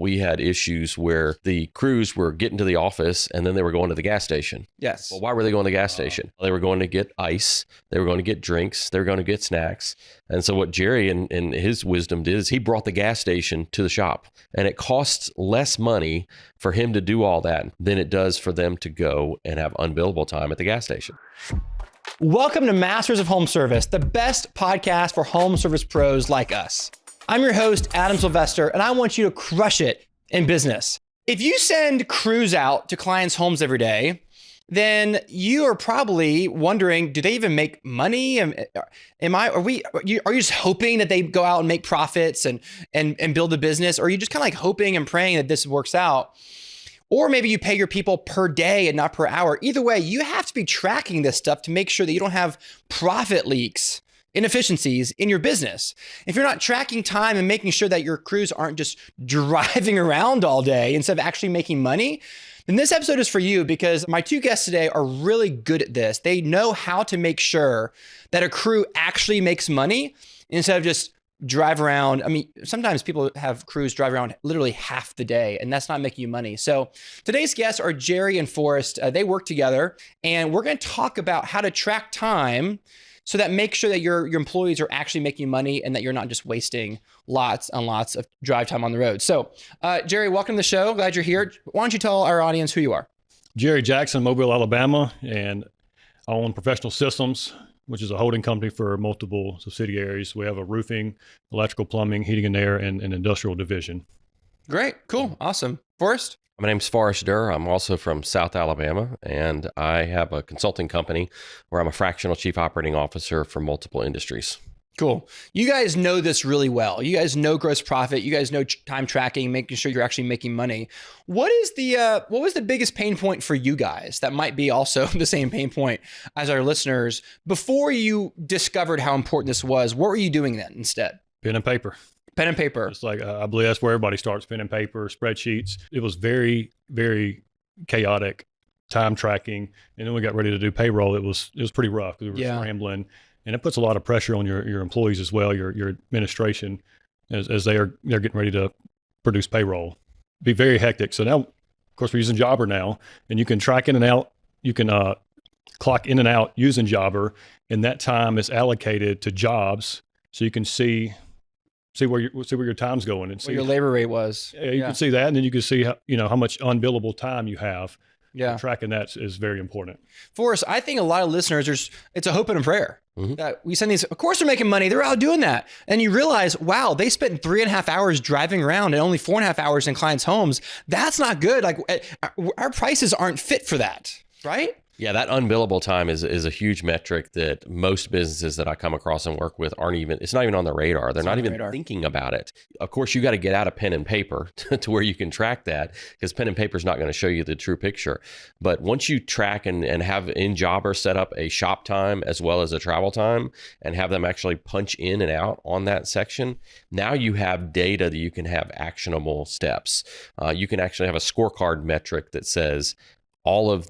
we had issues where the crews were getting to the office and then they were going to the gas station. Yes. Well, why were they going to the gas station? They were going to get ice. They were going to get drinks. They were going to get snacks. And so what Jerry and his wisdom did is he brought the gas station to the shop, and it costs less money for him to do all that than it does for them to go and have unbillable time at the gas station. Welcome to Masters of Home Service, the best podcast for home service pros like us. I'm your host, Adam Sylvester, and I want you to crush it in business. If you send crews out to clients' homes every day, then you are probably wondering, do they even make money? Are you just hoping that they go out and make profits and build a business? Or are you just kind of like hoping and praying that this works out? Or maybe you pay your people per day and not per hour. Either way, you have to be tracking this stuff to make sure that you don't have profit leaks, inefficiencies in your business. If you're not tracking time and making sure that your crews aren't just driving around all day instead of actually making money, then this episode is for you, because my two guests today are really good at this. They know how to make sure that a crew actually makes money instead of just drive around. I mean, sometimes people have crews drive around literally half the day, and that's not making you money. So today's guests are Jerry and Forrest. They work together, and we're going to talk about how to track time so that make sure that your employees are actually making money and that you're not just wasting lots and lots of drive time on the road. So Jerry, welcome to the show. Glad you're here. Why don't you tell our audience who you are? Jerry Jackson, Mobile, Alabama, and I own Professional Systems, which is a holding company for multiple subsidiaries. We have a roofing, electrical, plumbing, heating and air, and an industrial division. Great. Cool. Awesome. Forrest? My name's Forrest Derr. I'm also from South Alabama, and I have a consulting company where I'm a fractional chief operating officer for multiple industries. Cool. You guys know this really well. You guys know gross profit. You guys know time tracking, making sure you're actually making money. What was the biggest pain point for you guys that might be also the same pain point as our listeners before you discovered how important this was? What were you doing then instead? Pen and paper. Pen and paper. It's like, I believe that's where everybody starts, pen and paper, spreadsheets. It was very, very chaotic, time tracking. And then we got ready to do payroll. It was pretty rough because we were scrambling. And it puts a lot of pressure on your employees as well, your administration, as they're getting ready to produce payroll. Be very hectic. So now, of course, we're using Jobber now, and you can track in and out. You can clock in and out using Jobber, and that time is allocated to jobs, so you can see where your time's going and see what your labor rate was. You can see that, and then you can see how much unbillable time you have. Yeah, tracking that is very important. Forrest, I think a lot of listeners, it's a hope and a prayer. Mm-hmm. That we send these, of course they're making money, they're out doing that. And you realize, wow, they spent 3.5 hours driving around and only 4.5 hours in clients' homes. That's not good. Like our prices aren't fit for that, right? Yeah, that unbillable time is a huge metric that most businesses that I come across and work with it's not even on their radar. They're not even thinking about it. Of course, you got to get out of pen and paper to where you can track that, because pen and paper is not going to show you the true picture. But once you track and have in Jobber set up a shop time as well as a travel time and have them actually punch in and out on that section, now you have data that you can have actionable steps. You can actually have a scorecard metric that says, all of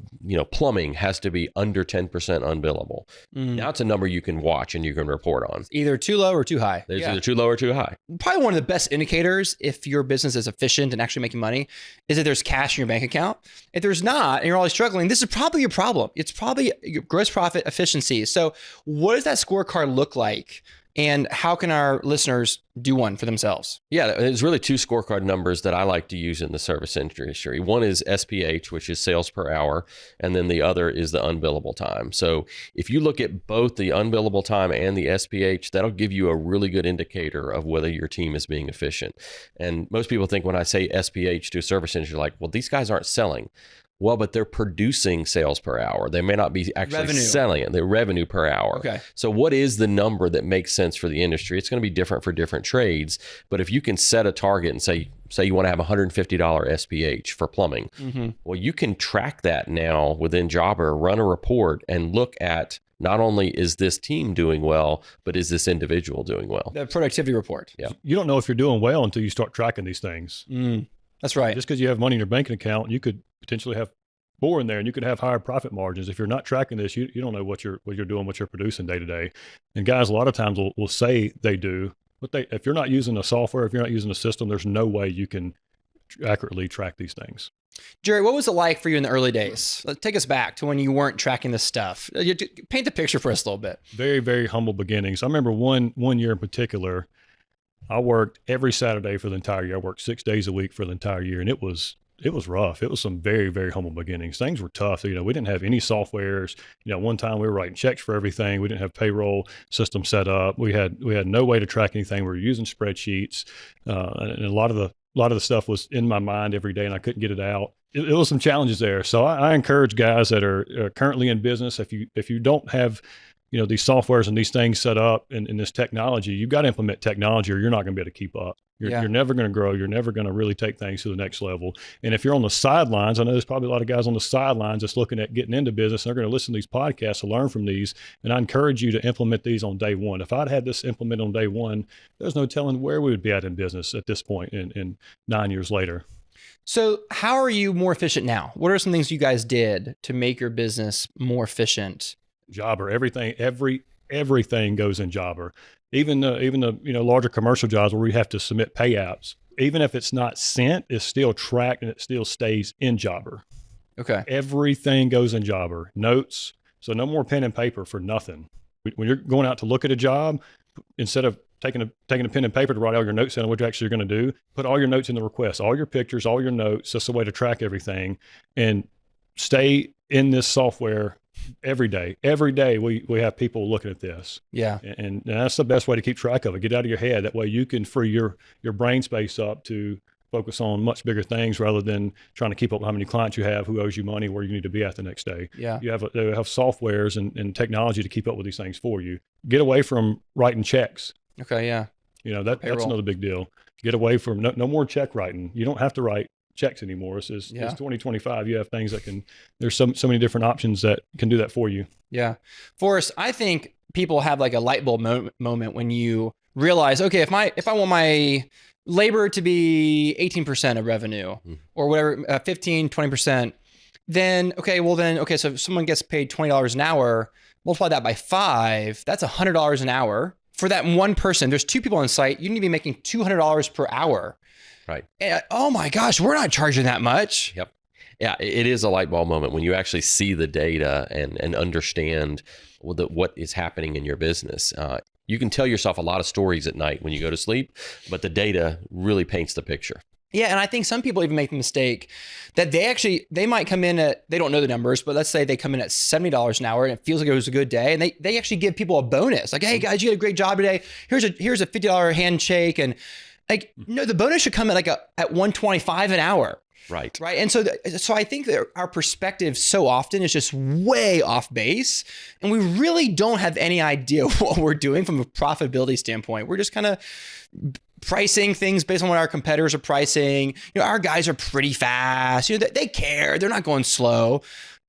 plumbing has to be under 10% unbillable. Now it's a number you can watch and you can report on. Either too low or too high. There's either too low or too high. Probably one of the best indicators if your business is efficient and actually making money is that there's cash in your bank account. If there's not and you're always struggling, this is probably your problem. It's probably your gross profit efficiency. So what does that scorecard look like? And how can our listeners do one for themselves? Yeah, there's really two scorecard numbers that I like to use in the service industry. One is SPH, which is sales per hour, and then the other is the unbillable time. So if you look at both the unbillable time and the SPH, that'll give you a really good indicator of whether your team is being efficient. And most people think when I say SPH to a service industry, like, well, these guys aren't selling. Well, but they're producing sales per hour. They may not be actually selling it. They're revenue per hour. Okay. So what is the number that makes sense for the industry? It's going to be different for different trades. But if you can set a target and say you want to have $150 SPH for plumbing, well, you can track that now within Jobber, run a report, and look at not only is this team doing well, but is this individual doing well? The productivity report. Yeah. You don't know if you're doing well until you start tracking these things. That's right. Just because you have money in your banking account, you could potentially have more in there, and you could have higher profit margins. If you're not tracking this, you don't know what you're doing, what you're producing day to day. And guys, a lot of times will say they do, but if you're not using a software, if you're not using a system, there's no way you can accurately track these things. Jerry, what was it like for you in the early days? Take us back to when you weren't tracking this stuff. Paint the picture for us a little bit. Very, very humble beginnings. I remember one year in particular, I worked every Saturday for the entire year. I worked 6 days a week for the entire year, and it was rough. It was some very, very humble beginnings. Things were tough. We didn't have any softwares. One time we were writing checks for everything. We didn't have payroll system set up. We had no way to track anything. We were using spreadsheets, and a lot of the stuff was in my mind every day, and I couldn't get it out. It was some challenges there. So I encourage guys that are currently in business, if you don't have these softwares and these things set up in this technology, you've got to implement technology or you're not going to be able to keep up. You're never going to grow. You're never going to really take things to the next level. And if you're on the sidelines, I know there's probably a lot of guys on the sidelines just looking at getting into business. And they're going to listen to these podcasts to learn from these. And I encourage you to implement these on day one. If I'd had this implemented on day one, there's no telling where we would be at in business at this point in 9 years later. So how are you more efficient now? What are some things you guys did to make your business more efficient? Jobber, everything goes in Jobber. Even the larger commercial jobs where we have to submit pay apps, even if it's not sent, it's still tracked and it still stays in Jobber. Okay. Everything goes in Jobber. Notes. So no more pen and paper for nothing. When you're going out to look at a job, instead of taking a pen and paper to write all your notes down, what you're actually going to do, put all your notes in the request, all your pictures, all your notes. That's a way to track everything and stay in this software. Every day we have people looking at this. Yeah. And that's the best way to keep track of it. Get out of your head. That way you can free your brain space up to focus on much bigger things rather than trying to keep up with how many clients you have, who owes you money, where you need to be at the next day. Yeah. They have softwares and technology to keep up with these things for you. Get away from writing checks. Okay. Yeah. That's another big deal. Get away from no more check writing. You don't have to write checks anymore. It's 2025. You have things that there's so many different options that can do that for you. Yeah. Forrest, I think people have like a light bulb moment when you realize, okay, if I want my labor to be 18% of revenue or whatever, 15, 20%, then, so if someone gets paid $20 an hour, multiply that by 5, that's $100 an hour for that one person. There's 2 people on site. You need to be making $200 per hour. Right. And, oh my gosh, we're not charging that much. Yep. Yeah, it is a light bulb moment when you actually see the data and understand what is happening in your business. You can tell yourself a lot of stories at night when you go to sleep, but the data really paints the picture. Yeah, and I think some people even make the mistake that they might come in at, they don't know the numbers, but let's say they come in at $70 an hour and it feels like it was a good day, and they actually give people a bonus. Like, hey guys, you did a great job today. Here's a $50 handshake, and like, no, the bonus should come at at $125 an hour. Right. Right. And so I think that our perspective so often is just way off base, and we really don't have any idea what we're doing from a profitability standpoint. We're just kind of pricing things based on what our competitors are pricing. Our guys are pretty fast. They care. They're not going slow.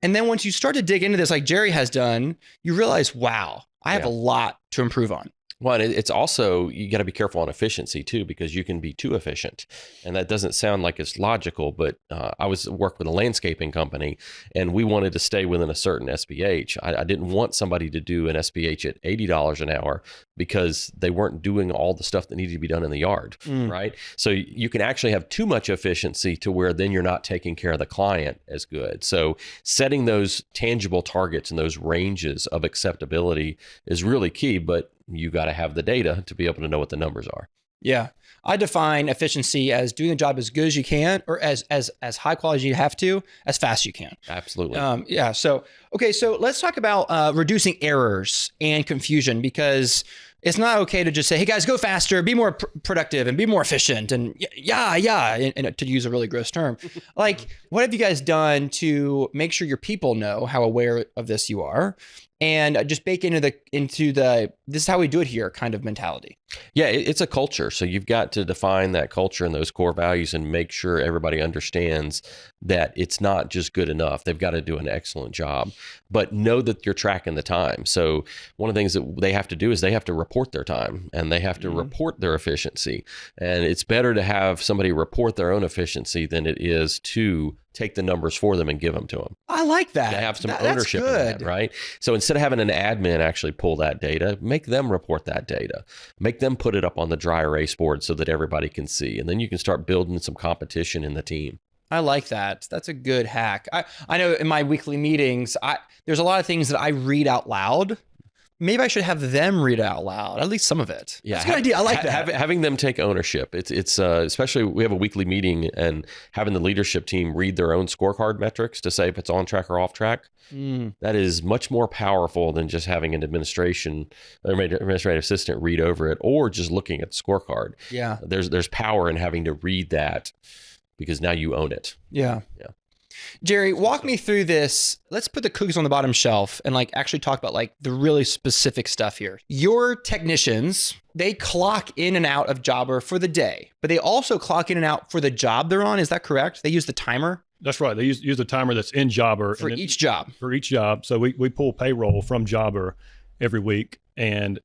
And then once you start to dig into this, like Jerry has done, you realize, wow, I have a lot to improve on. Well, it's also, you got to be careful on efficiency too, because you can be too efficient. And that doesn't sound like it's logical, but I worked with a landscaping company and we wanted to stay within a certain SPH. I didn't want somebody to do an SPH at $80 an hour because they weren't doing all the stuff that needed to be done in the yard, right? So you can actually have too much efficiency to where then you're not taking care of the client as good. So setting those tangible targets and those ranges of acceptability is really key, but you got to have the data to be able to know what the numbers are. Yeah. I define efficiency as doing the job as good as you can, or as high quality as you have to, as fast as you can. Absolutely. Yeah. So let's talk about reducing errors and confusion, because it's not okay to just say, hey guys, go faster, be more productive and be more efficient. And and to use a really gross term, like, what have you guys done to make sure your people know how aware of this you are? And just bake into the this is how we do it here kind of mentality. Yeah, it's a culture. So you've got to define that culture and those core values and make sure everybody understands that it's not just good enough. They've got to do an excellent job, but know that you're tracking the time. So one of the things that they have to do is they have to report their time and they have to report their efficiency. And it's better to have somebody report their own efficiency than it is to take the numbers for them and give them to them. I like that. They have some ownership in that, right? So instead of having an admin actually pull that data, make them report that data. Make them put it up on the dry erase board so that everybody can see. And then you can start building some competition in the team. I like that. That's a good hack. I know in my weekly meetings, there's a lot of things that I read out loud. Maybe I should have them read it out loud, at least some of it. Yeah, that's a good idea. I like that. Having them take ownership. It's especially we have a weekly meeting, and having the leadership team read their own scorecard metrics to say if it's on track or off track. That is much more powerful than just having an administrative assistant read over it or just looking at the scorecard. Yeah, there's power in having to read that because now you own it. Yeah. Jerry, walk me through this. Let's put the cookies on the bottom shelf and actually talk about the really specific stuff here. Your technicians, they clock in and out of Jobber for the day, but they also clock in and out for the job they're on. Is that correct? They use the timer? That's right. They use the timer that's in Jobber. For each job. For each job. So we pull payroll from Jobber every week, and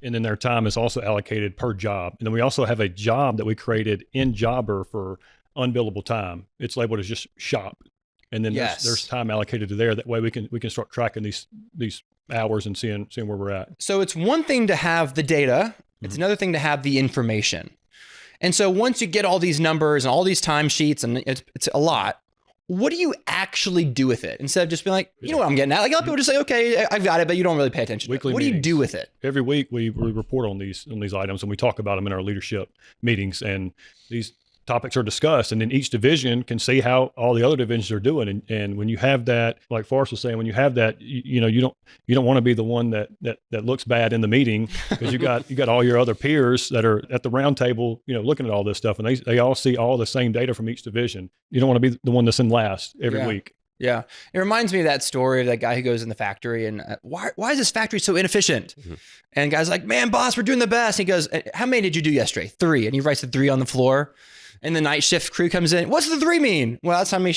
then their time is also allocated per job. And then we also have a job that we created in Jobber for unbillable time. It's labeled as just shop. And then there's time allocated to there. That way we can start tracking these hours and seeing where we're at. So it's one thing to have the data. It's another thing to have the information. And so once you get all these numbers and all these timesheets, and it's a lot, what do you actually do with it? Instead of just being like, you know what I'm getting at? A lot of people just say, okay, I've got it, but you don't really pay attention to it. What do you do with it? Every week we report on these items, and we talk about them in our leadership meetings, and these topics are discussed, and then each division can see how all the other divisions are doing. And when you have that, like Forrest was saying, when you have that, you don't want to be the one that looks bad in the meeting, because you got all your other peers that are at the round table, looking at all this stuff, and they all see all the same data from each division. You don't want to be the one that's in last every week. Yeah. It reminds me of that story of that guy who goes in the factory and why is this factory so inefficient? And the guy's like, man, boss, we're doing the best. And he goes, how many did you do yesterday? 3. And he writes the 3 on the floor. And the night shift crew comes in. What's the 3 mean? Well, that's how many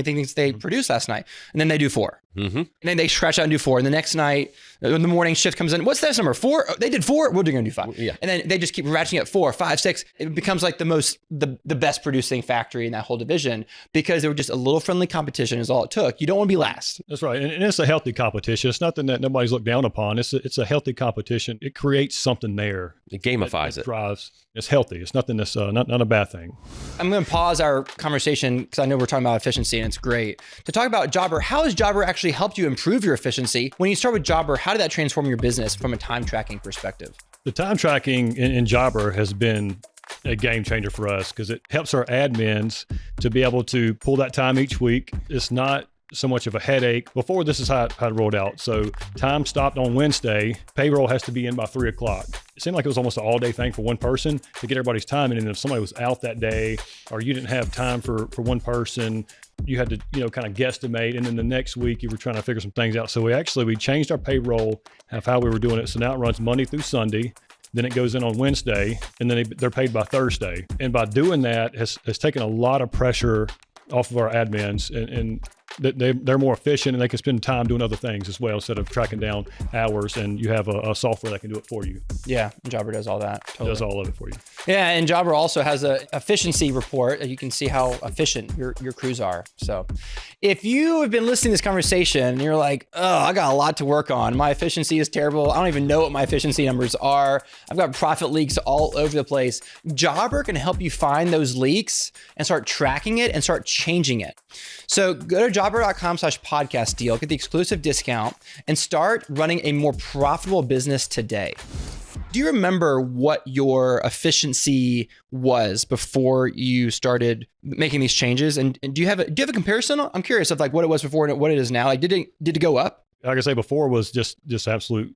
things they produced last night. And then they do 4. And then they scratch out and do 4. And the next night, when the morning shift comes in, what's that number? 4? Oh, they did 4. We're going to do 5. Yeah. And then they just keep ratcheting up 4, 5, 6. It becomes like the best producing factory in that whole division, because they were just a little friendly competition is all it took. You don't want to be last. That's right. And it's a healthy competition. It's nothing that nobody's looked down upon. It's a healthy competition. It creates something there. It gamifies it. Drives. It's healthy. It's nothing that's not a bad thing. I'm going to pause our conversation because I know we're talking about efficiency and it's great. To talk about Jobber, how has Jobber actually helped you improve your efficiency? When you start with Jobber, how did that transform your business from a time tracking perspective? The time tracking in Jobber has been a game changer for us, because it helps our admins to be able to pull that time each week. It's not so much of a headache. Before, this is how it rolled out. So time stopped on Wednesday, payroll has to be in by 3 o'clock. It seemed like it was almost an all-day thing for one person to get everybody's time in. And if somebody was out that day, or you didn't have time for one person, you had to, kind of guesstimate. And then the next week you were trying to figure some things out. So we changed our payroll of how we were doing it. So now it runs Monday through Sunday. Then it goes in on Wednesday, and then they're paid by Thursday. And by doing that has taken a lot of pressure off of our admins, and they're more efficient, and they can spend time doing other things as well instead of tracking down hours. And you have a software that can do it for you. Yeah, Jobber does all that. Totally. It does all of it for you. Yeah, and Jobber also has an efficiency report that you can see how efficient your crews are. So if you have been listening to this conversation and you're like, oh, I got a lot to work on. My efficiency is terrible. I don't even know what my efficiency numbers are. I've got profit leaks all over the place. Jobber can help you find those leaks and start tracking it and start changing it. So go to jobber.com/podcast deal, get the exclusive discount, and start running a more profitable business today. Do you remember what your efficiency was before you started making these changes? And do you have a comparison? I'm curious of what it was before and what it is now. Did it go up? Like I say, before was just absolute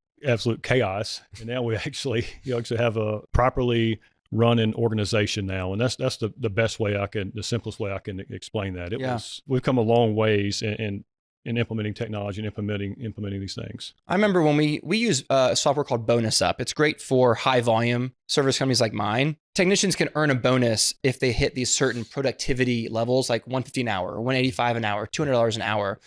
chaos. And now we actually have a properly run an organization now. And that's the best way the simplest way I can explain that. We've come a long ways in implementing technology and implementing these things. I remember when we use a software called Bonus Up. It's great for high volume service companies like mine. Technicians can earn a bonus if they hit these certain productivity levels, like $150 an hour, or $185 an hour, $200 an hour.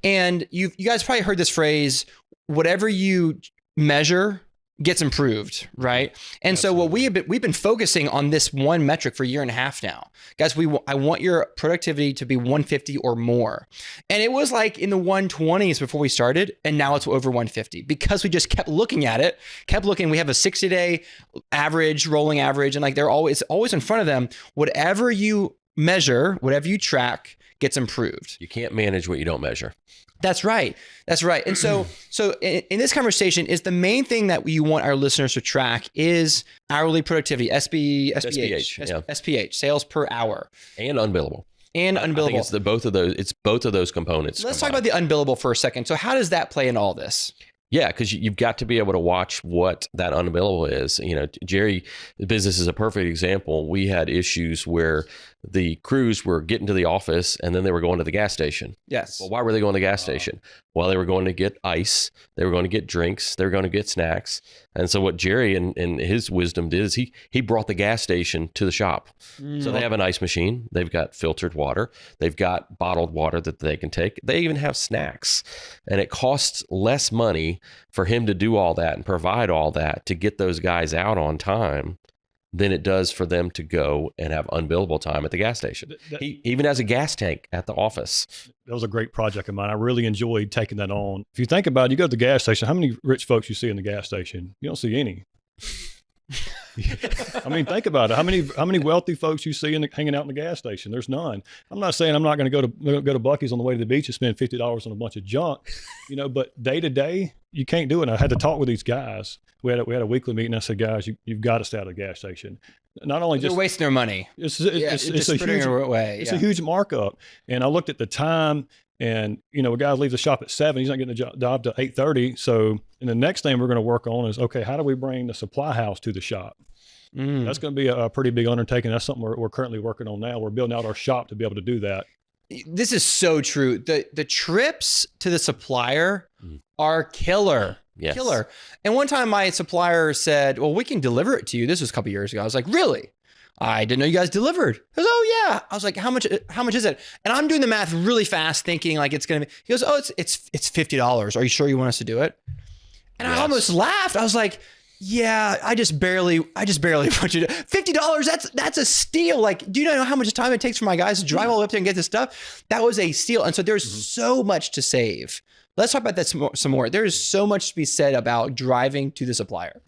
And you guys probably heard this phrase, whatever you measure gets improved, right? And Absolutely. So what we've been focusing on this one metric for a year and a half now. Guys, I want your productivity to be 150 or more. And it was like in the 120s before we started, and now it's over 150 because we just kept looking at it, We have a 60-day average, rolling average, and like it's always in front of them. Whatever you measure, whatever you track gets improved. You can't manage what you don't measure. That's right. And so in this conversation, is the main thing that you want our listeners to track is hourly productivity, SPH, sales per hour, and unbillable. I think it's both of those components. Let's talk about the unbillable for a second. So how does that play in all this? Yeah, because you've got to be able to watch what that unbillable is. Jerry, the business is a perfect example. We had issues where the crews were getting to the office and then they were going to the gas station. Yes. Well, why were they going to the gas station? Well, they were going to get ice. They were going to get drinks. They were going to get snacks. And so what Jerry and his wisdom did is he brought the gas station to the shop. So they have an ice machine. They've got filtered water. They've got bottled water that they can take. They even have snacks. And it costs less money for him to do all that and provide all that to get those guys out on time than it does for them to go and have unbillable time at the gas station. He even has a gas tank at the office. That was a great project of mine. I really enjoyed taking that on. If you think about it, you go to the gas station, how many rich folks you see in the go station? You don't see any. I mean, think about it. How many wealthy folks you see hanging out in the gas station? There's none. I'm not saying I'm not going to go to Buc-ee's on the way to the beach and spend $50 on a bunch of junk, but day to day, you can't do it. And I had to talk with these guys. We had a weekly meeting. I said, guys, you've got to stay out of the gas station. Not only they're wasting their money. It's a huge markup. And I looked at the time. And, a guy leaves the shop at 7, he's not getting the job till 8:30. So, and the next thing we're going to work on is, okay, how do we bring the supply house to the shop? That's going to be a pretty big undertaking. That's something we're currently working on now. We're building out our shop to be able to do that. This is so true. The trips to the supplier are killer. Yes. Killer. And one time my supplier said, well, we can deliver it to you. This was a couple years ago. I was like, really? I didn't know you guys delivered. He goes, oh yeah. I was like, how much is it? And I'm doing the math really fast, thinking like it's gonna be. He goes, oh, it's $50. Are you sure you want us to do it? And yes. I almost laughed. I was like, yeah, I just barely want you to. $50. That's a steal. Like, do you know how much time it takes for my guys to drive all the way up there and get this stuff? That was a steal. And so there's so much to save. Let's talk about that some more. There is so much to be said about driving to the supplier.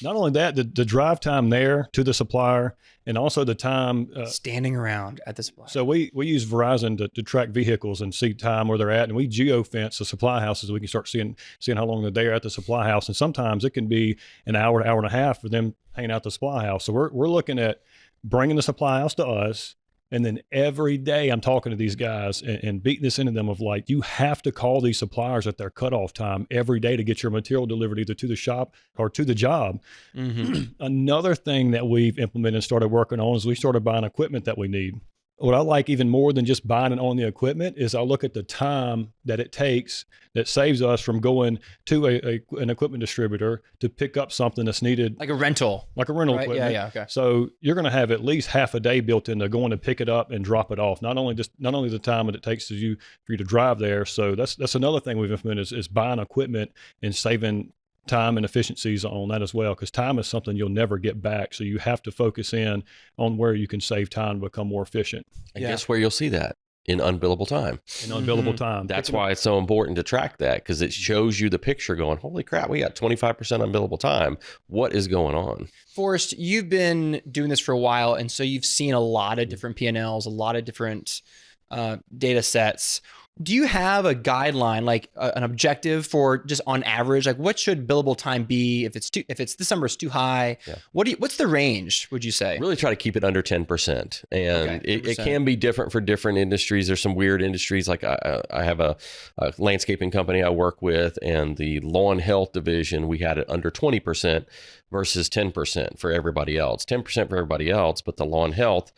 Not only that, the drive time there to the supplier, and also the time standing around at the supplier. So we use Verizon to track vehicles and see time where they're at, and we geofence the supply houses so we can start seeing how long they're there at the supply house. And sometimes it can be an hour and a half for them hanging out the supply house. So we're looking at bringing the supply house to us. And then every day I'm talking to these guys and beating this into them of like, you have to call these suppliers at their cutoff time every day to get your material delivered either to the shop or to the job. Another thing that we've implemented and started working on is we started buying equipment that we need. What I like even more than just buying and owning the equipment is I look at the time that it takes that saves us from going to an equipment distributor to pick up something that's needed. Like a rental. Like a rental right? equipment. Yeah, okay. So you're going to have at least half a day built into going to pick it up and drop it off. Not only the time that it takes for you to drive there. So that's another thing we've implemented is buying equipment and saving time and efficiencies on that as well, because time is something you'll never get back. So you have to focus in on where you can save time and become more efficient. And guess where you'll see that? In unbillable time. In unbillable time. That's why it's so important to track that, because it shows you the picture going, holy crap, we got 25% unbillable time. What is going on? Forrest, you've been doing this for a while, and so you've seen a lot of different P&Ls, a lot of different data sets. Do you have a guideline, like an objective for just on average, like what should billable time be if this number is too high? Yeah. What's the range, would you say? Really try to keep it under 10%. And it can be different for different industries. There's some weird industries. Like I have a landscaping company I work with, and the lawn health division, we had it under 20% versus 10% for everybody else. 10% for everybody else, but the lawn health,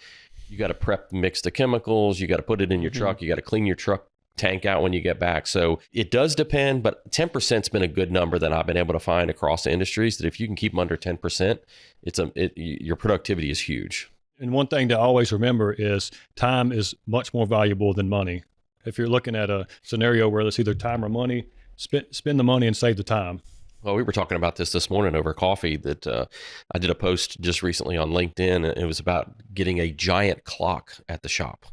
you got to prep, mix the chemicals, you got to put it in your truck, you got to clean your truck tank out when you get back. So it does depend, but 10%'s been a good number that I've been able to find across the industries, that if you can keep them under 10%, your productivity is huge. And one thing to always remember is time is much more valuable than money. If you're looking at a scenario where it's either time or money, spend the money and save the time. Well, we were talking about this morning over coffee that I did a post just recently on LinkedIn, and it was about getting a giant clock at the shop.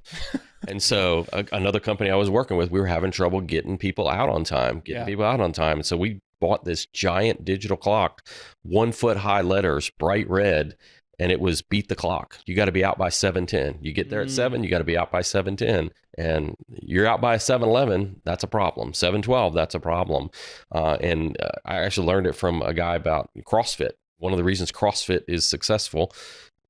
And so another company I was working with, we were having trouble getting people out on time, And so we bought this giant digital clock, 1 foot high letters, bright red, and it was beat the clock. You got to be out by 7:10. You get there at 7, you got to be out by 7:10. And you're out by 7:11, that's a problem. 7:12, that's a problem. And I actually learned it from a guy about CrossFit. One of the reasons CrossFit is successful,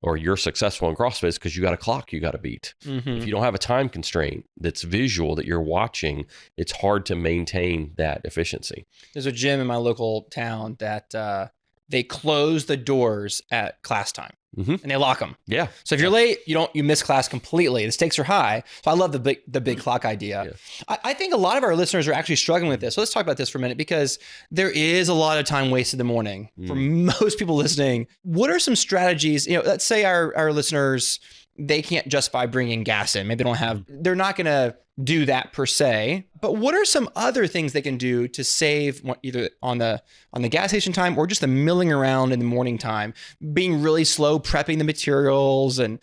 or you're successful in CrossFit, is because you got a clock you got to beat. If you don't have a time constraint that's visual that you're watching, it's hard to maintain that efficiency. There's a gym in my local town that they close the doors at class time. And they lock them. Yeah. So if you're late, you miss class completely. The stakes are high. So I love the big clock idea. Yeah. I think a lot of our listeners are actually struggling with this. So let's talk about this for a minute, because there is a lot of time wasted in the morning for most people listening. What are some strategies? Let's say our listeners, they can't justify bringing gas in. Maybe they're not going to do that per se. But what are some other things they can do to save either on the gas station time or just the milling around in the morning time, being really slow prepping the materials, and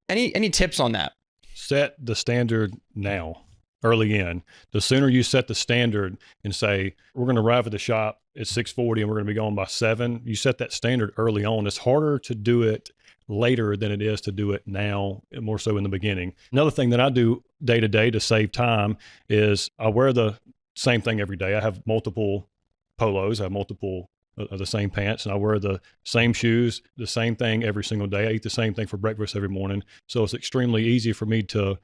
any tips on that? Set the standard now, early in. The sooner you set the standard and say, we're going to arrive at the shop at 6:40 and we're going to be gone by 7, you set that standard early on. It's harder to do it later than it is to do it now, more so in the beginning. Another thing that I do day to day to save time is I wear the same thing every day. I have multiple polos, I have multiple of the same pants, and I wear the same shoes, the same thing every single day. I eat the same thing for breakfast every morning. So it's extremely easy for me to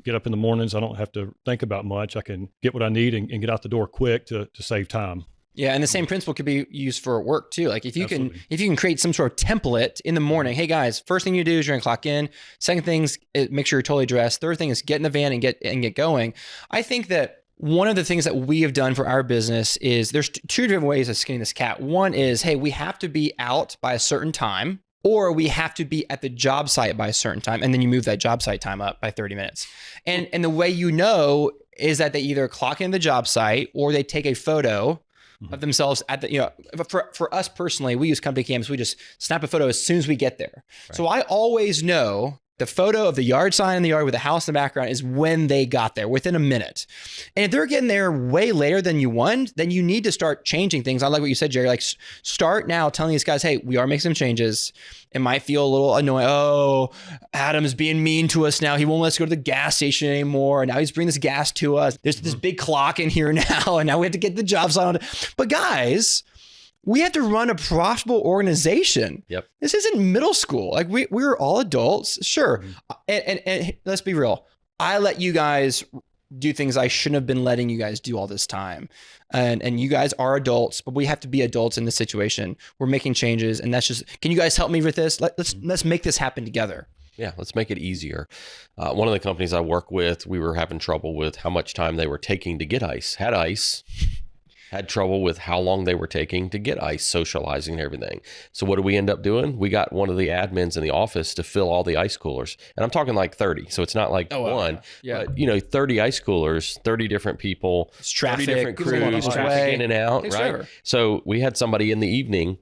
get up in the mornings. I don't have to think about much. I can get what I need and get out the door quick to save time. Yeah, and the same principle could be used for work too. Like if you can create some sort of template in the morning. Hey guys, first thing you do is you're gonna clock in. Second thing is make sure you're totally dressed. Third thing is get in the van and get going. I think that one of the things that we have done for our business is there's two different ways of skinning this cat. One is, hey, we have to be out by a certain time, or we have to be at the job site by a certain time, and then you move that job site time up by 30 minutes. And the way is that they either clock in the job site or they take a photo of themselves at the, for us personally, we use company cams. We just snap a photo as soon as we get there. Right. So I always know the photo of the yard sign in the yard with the house in the background is when they got there, within a minute. And if they're getting there way later than you want, then you need to start changing things. I like what you said, Jerry. Like, start now telling these guys, hey, we are making some changes. It might feel a little annoying. Oh, Adam's being mean to us now. He won't let us go to the gas station anymore. And now he's bringing this gas to us. There's this big clock in here now. And now we have to get the job site on. But guys, we have to run a profitable organization. Yep. This isn't middle school. Like we're all adults. Sure. And let's be real. I let you guys do things I shouldn't have been letting you guys do all this time. And you guys are adults, but we have to be adults in this situation. We're making changes, and that's just, can you guys help me with this? Let's make this happen together. Yeah, let's make it easier. One of the companies I work with, we were having trouble with how much time they were taking to get ice. Had trouble with how long they were taking to get ice, socializing and everything. So what did we end up doing? We got one of the admins in the office to fill all the ice coolers. And I'm talking like 30. So it's not like one, but 30 ice coolers, 30 different people, it's traffic, 30 different crews, traffic in and out, right? Forever. So we had somebody in the evening.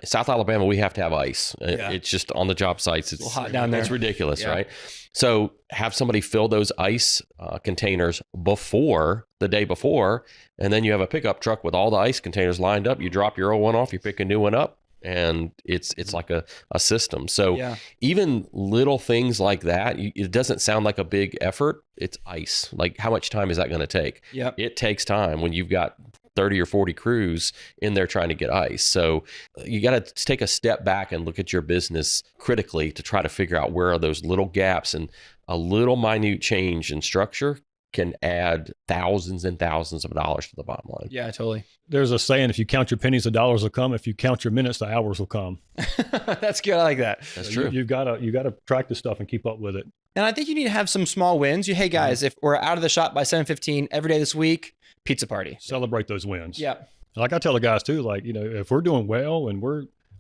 South Alabama, we have to have ice. It's just on the job sites. It's hot down there. It's ridiculous, right? So have somebody fill those ice containers the day before, and then you have a pickup truck with all the ice containers lined up. You drop your old one off, you pick a new one up, and it's like a system. So even little things like that, it doesn't sound like a big effort. It's ice. Like, how much time is that going to take? It takes time when you've got 30 or 40 crews in there trying to get ice. So you got to take a step back and look at your business critically to try to figure out where are those little gaps, and a little minute change in structure can add thousands and thousands of dollars to the bottom line. Yeah, totally. There's a saying, if you count your pennies, the dollars will come. If you count your minutes, the hours will come. That's good. I like that. That's true. You gotta track this stuff and keep up with it. And I think you need to have some small wins. Hey guys, if we're out of the shop by 7:15 every day this week, pizza party. Celebrate those wins. Yeah. Like I tell the guys too, like, if we're doing well and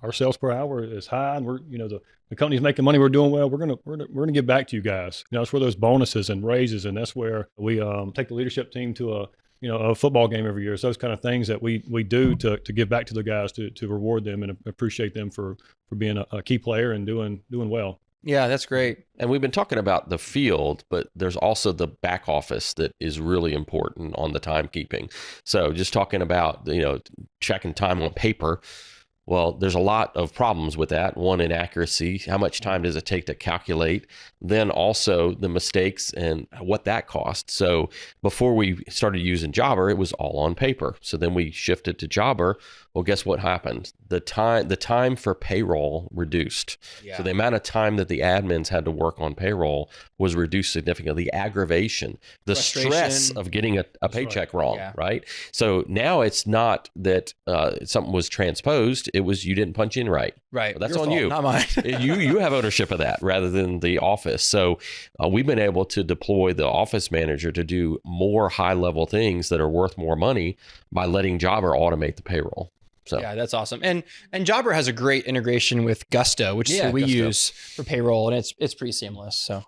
our sales per hour is high and we're, the company's making money, we're doing well, we're gonna give back to you guys. It's where those bonuses and raises, and that's where we take the leadership team to a football game every year. It's those kind of things that we do to give back to the guys, to reward them and appreciate them for being a key player and doing well. Yeah, that's great. And we've been talking about the field, but there's also the back office that is really important on the timekeeping. So just talking about, checking time on paper. Well, there's a lot of problems with that. One, inaccuracy. How much time does it take to calculate? Then also the mistakes and what that costs. So before we started using Jobber, it was all on paper. So then we shifted to Jobber. Well, guess what happened? The time for payroll reduced. Yeah. So the amount of time that the admins had to work on payroll was reduced significantly. The aggravation, the stress of getting a paycheck wrong, right? So now it's not that something was transposed. It was you didn't punch in right. Right. Well, that's Your on fault, you. Not mine. You have ownership of that rather than the office. So we've been able to deploy the office manager to do more high level things that are worth more money by letting Jobber automate the payroll. So yeah, that's awesome. And Jobber has a great integration with Gusto, which is what we use for payroll, and it's pretty seamless. So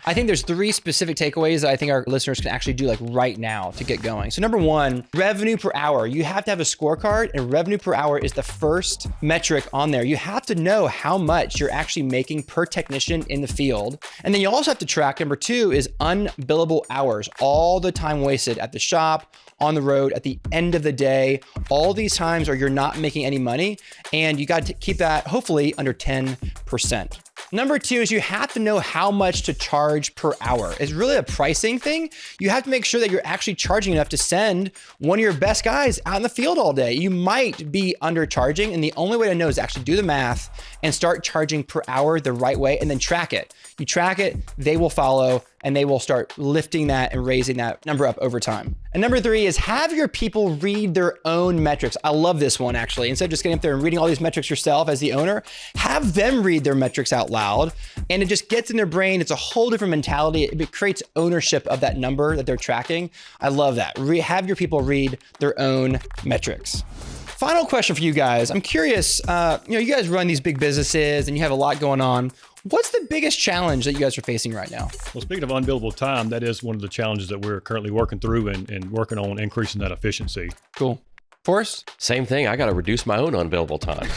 I think there's 3 specific takeaways that I think our listeners can actually do like right now to get going. So number 1, revenue per hour. You have to have a scorecard, and revenue per hour is the first metric on there. You have to know how much you're actually making per technician in the field. And then you also have to track, number 2 is unbillable hours, all the time wasted at the shop, on the road, at the end of the day. All these times where you're not making any money, and you got to keep that hopefully under 10%. Number 2 is you have to know how much to charge per hour. It's really a pricing thing. You have to make sure that you're actually charging enough to send one of your best guys out in the field all day. You might be undercharging, and the only way to know is actually do the math and start charging per hour the right way, and then track it. You track it, they will follow, and they will start lifting that and raising that number up over time. And number 3 is have your people read their own metrics. I love this one, actually. Instead of just getting up there and reading all these metrics yourself as the owner, have them read their metrics out loud, and it just gets in their brain. It's a whole different mentality. It creates ownership of that number that they're tracking. I love that. Have your people read their own metrics. Final question for you guys. I'm curious, you guys run these big businesses and you have a lot going on. What's the biggest challenge that you guys are facing right now? Well, speaking of unbillable time, that is one of the challenges that we're currently working through and working on increasing that efficiency. Cool. Forrest? Same thing. I got to reduce my own unbillable time.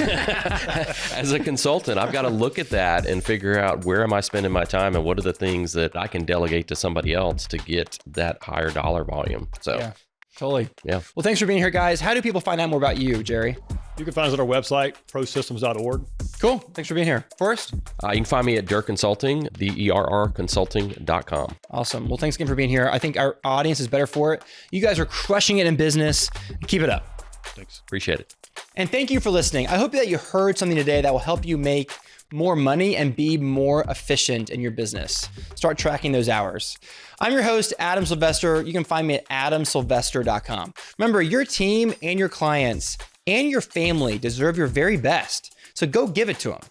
As a consultant, I've got to look at that and figure out where am I spending my time and what are the things that I can delegate to somebody else to get that higher dollar volume. So yeah. Totally. Yeah. Well, thanks for being here, guys. How do people find out more about you, Jerry? You can find us at our website, prosystems.org. Cool. Thanks for being here. Forrest? You can find me at Derr Consulting, DERRconsulting.com. Awesome. Well, thanks again for being here. I think our audience is better for it. You guys are crushing it in business. Keep it up. Thanks. Appreciate it. And thank you for listening. I hope that you heard something today that will help you make more money and be more efficient in your business. Start tracking those hours. I'm your host, Adam Sylvester. You can find me at adamsylvester.com. Remember, your team and your clients and your family deserve your very best. So go give it to them.